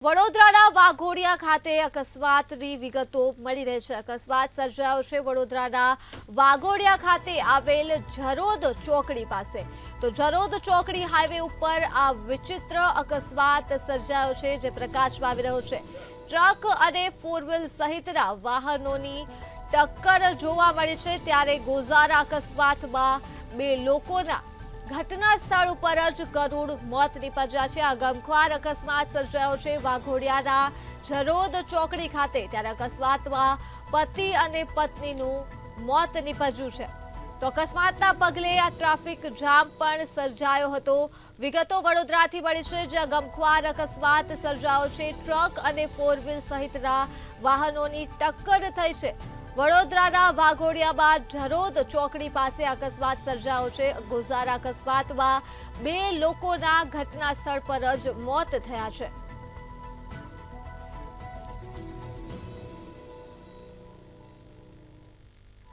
વડોદરાના વાઘોડિયા ખાતે અકસ્માતની વિગતો મળી રહી છે। અકસ્માત સર્જાયો છે વડોદરાના વાઘોડિયા ખાતે આવેલ જરોદ ચોકડી પાસે। તો જરોદ ચોકડી હાઈવે ઉપર આ વિચિત્ર અકસ્માત સર્જાયો છે, જે પ્રકાશમાં આવી રહ્યો છે। ટ્રક અને ફોર વ્હીલ સહિતના વાહનોની ટક્કર જોવા મળી છે, ત્યારે ગોઝારા અકસ્માતમાં બે લોકોના ઘટના સ્થળ ઉપર જ કરુણ મોત નીપજ્યા છે। આ ગમખ્વાર અકસ્માત સર્જાયો છે વાઘોડિયાના જરોદ ચોકડી ખાતે, ત્યારે અકસ્માતમાં પતિ અને પત્નીનું મોત નીપજ્યું છે। તો અકસ્માતના પગલે આ ટ્રાફિક જામ પણ સર્જાયો હતો। વિગતો વડોદરાથી મળી છે, જ્યાં ગમખ્વાર અકસ્માત સર્જાયો છે। ટ્રક અને ફોર વ્હીલ સહિતના વાહનોની ટક્કર થઈ છે। વડોદરાના વાઘોડિયામાં જરોદ ચોકડી પાસે અકસ્માત સર્જાયો છે। ગોઝારા અકસ્માતમાં બે લોકોના ઘટના સ્થળ પર જ મોત થયા છે।